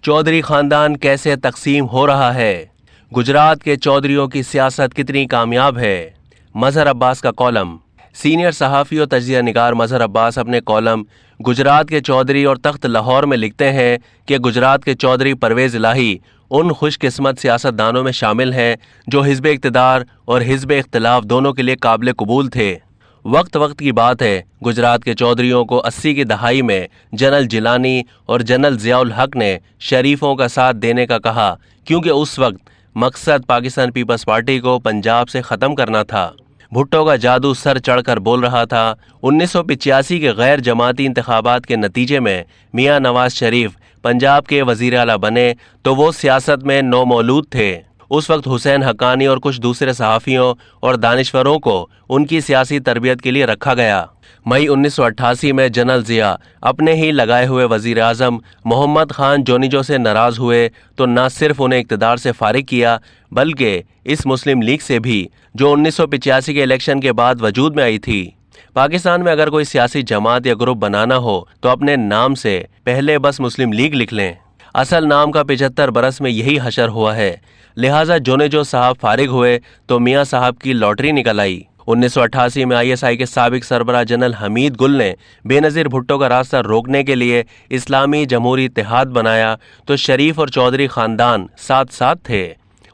چودھری خاندان کیسے تقسیم ہو رہا ہے؟ گجرات کے چودھریوں کی سیاست کتنی کامیاب ہے؟ مظہر عباس کا کالم۔ سینئر صحافی اور تجزیہ نگار مظہر عباس اپنے کالم گجرات کے چودھری اور تخت لاہور میں لکھتے ہیں کہ گجرات کے چودھری پرویز الہی ان خوش قسمت سیاست دانوں میں شامل ہیں جو حزب اقتدار اور حزب اختلاف دونوں کے لیے قابل قبول تھے۔ وقت کی بات ہے، گجرات کے چودھریوں کو 80 کی دہائی میں جنرل جیلانی اور جنرل ضیاء الحق نے شریفوں کا ساتھ دینے کا کہا، کیونکہ اس وقت مقصد پاکستان پیپلز پارٹی کو پنجاب سے ختم کرنا تھا۔ بھٹو کا جادو سر چڑھ کر بول رہا تھا۔ 1985 کے غیر جماعتی انتخابات کے نتیجے میں میاں نواز شریف پنجاب کے وزیر اعلیٰ بنے تو وہ سیاست میں نومولود تھے۔ اس وقت حسین حقانی اور کچھ دوسرے صحافیوں اور دانشوروں کو ان کی سیاسی تربیت کے لیے رکھا گیا۔ مئی 1988 میں جنرل ضیاء اپنے ہی لگائے ہوئے وزیر اعظم محمد خان جونیجو سے ناراض ہوئے تو نہ صرف انہیں اقتدار سے فارغ کیا بلکہ اس مسلم لیگ سے بھی جو 1985 کے الیکشن کے بعد وجود میں آئی تھی۔ پاکستان میں اگر کوئی سیاسی جماعت یا گروپ بنانا ہو تو اپنے نام سے پہلے بس مسلم لیگ لکھ لیں۔ اصل نام کا 75 برس میں یہی حشر ہوا ہے، لہٰذا جونیجو صاحب فارغ ہوئے تو میاں صاحب کی لاٹری نکل آئی۔ 1988 میں ISI کے سابق سربراہ جنرل حمید گل نے بے نظیر بھٹو کا راستہ روکنے کے لیے اسلامی جمہوری اتحاد بنایا تو شریف اور چودھری خاندان ساتھ ساتھ تھے۔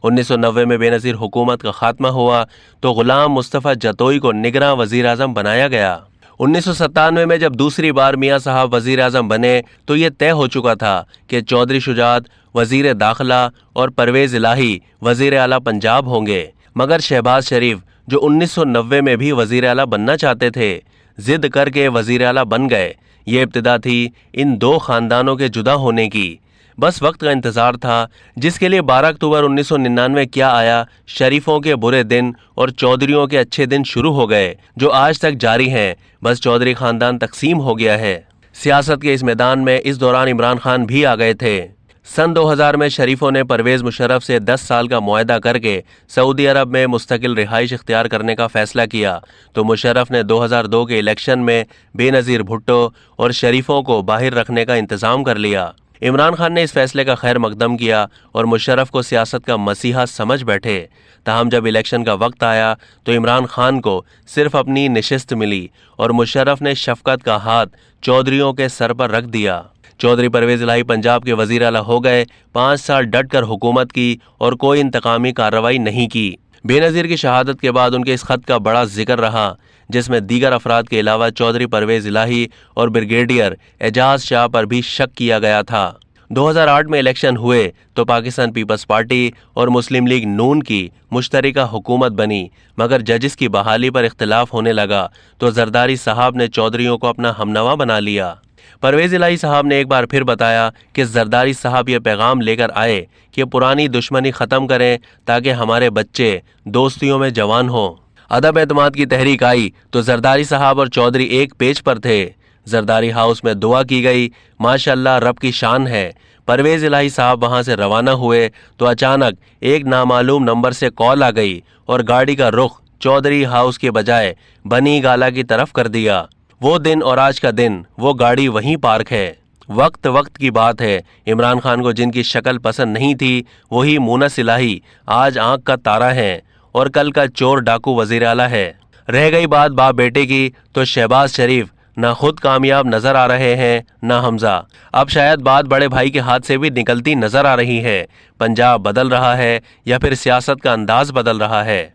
1990 میں بے نظیر حکومت کا خاتمہ ہوا تو غلام مصطفیٰ جتوئی کو نگراں وزیر اعظم بنایا گیا۔ 1997 میں جب دوسری بار میاں صاحب وزیر اعظم بنے تو یہ طے ہو چکا تھا کہ چودھری شجاعت وزیر داخلہ اور پرویز الہی وزیر اعلیٰ پنجاب ہوں گے، مگر شہباز شریف جو 1990 میں بھی وزیر اعلیٰ بننا چاہتے تھے ضد کر کے وزیر اعلیٰ بن گئے۔ یہ ابتدا تھی ان دو خاندانوں کے جدا ہونے کی، بس وقت کا انتظار تھا جس کے لیے 12 اکتوبر 1999 کیا آیا، شریفوں کے برے دن اور چودھریوں کے اچھے دن شروع ہو گئے جو آج تک جاری ہیں۔ بس چودھری خاندان تقسیم ہو گیا ہے۔ سیاست کے اس میدان میں اس دوران عمران خان بھی آ گئے تھے۔ سن 2000 میں شریفوں نے پرویز مشرف سے 10 سال کا معاہدہ کر کے سعودی عرب میں مستقل رہائش اختیار کرنے کا فیصلہ کیا تو مشرف نے 2002 کے الیکشن میں بے نظیر بھٹو اور شریفوں کو باہر رکھنے کا انتظام کر لیا۔ عمران خان نے اس فیصلے کا خیر مقدم کیا اور مشرف کو سیاست کا مسیحا سمجھ بیٹھے، تاہم جب الیکشن کا وقت آیا تو عمران خان کو صرف اپنی نشست ملی اور مشرف نے شفقت کا ہاتھ چودھریوں کے سر پر رکھ دیا۔ چودھری پرویز الہی پنجاب کے وزیر اعلیٰ ہو گئے، 5 سال ڈٹ کر حکومت کی اور کوئی انتقامی کارروائی نہیں کی۔ بے نظیر کی شہادت کے بعد ان کے اس خط کا بڑا ذکر رہا جس میں دیگر افراد کے علاوہ چودھری پرویز الہی اور بریگیڈیئر اعجاز شاہ پر بھی شک کیا گیا تھا۔ 2008 میں الیکشن ہوئے تو پاکستان پیپلز پارٹی اور مسلم لیگ نون کی مشترکہ حکومت بنی، مگر ججز کی بحالی پر اختلاف ہونے لگا تو زرداری صاحب نے چودھریوں کو اپنا ہمنوا بنا لیا۔ پرویز الہی صاحب نے ایک بار پھر بتایا کہ زرداری صاحب یہ پیغام لے کر آئے کہ پرانی دشمنی ختم کریں تاکہ ہمارے بچے دوستیوں میں جوان ہوں۔ عدم اعتماد کی تحریک آئی تو زرداری صاحب اور چودھری ایک پیج پر تھے۔ زرداری ہاؤس میں دعا کی گئی، ماشاءاللہ رب کی شان ہے۔ پرویز الہی صاحب وہاں سے روانہ ہوئے تو اچانک ایک نامعلوم نمبر سے کال آ گئی اور گاڑی کا رخ چودھری ہاؤس کے بجائے بنی گالا کی طرف کر دیا۔ وہ دن اور آج کا دن وہ گاڑی وہیں پارک ہے۔ وقت کی بات ہے، عمران خان کو جن کی شکل پسند نہیں تھی وہی مونس الہی آج آنکھ کا تارا ہے اور کل کا چور ڈاکو وزیر اعلیٰ ہے۔ رہ گئی بات باپ بیٹے کی تو شہباز شریف نہ خود کامیاب نظر آ رہے ہیں نہ حمزہ، اب شاید بات بڑے بھائی کے ہاتھ سے بھی نکلتی نظر آ رہی ہے۔ پنجاب بدل رہا ہے یا پھر سیاست کا انداز بدل رہا ہے؟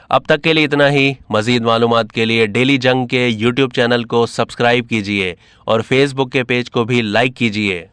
اب تک کے لیے اتنا ہی۔ مزید معلومات کے لیے ڈیلی جنگ کے YouTube چینل کو سبسکرائب کیجیے اور فیس بک کے پیج کو بھی لائک کیجیے۔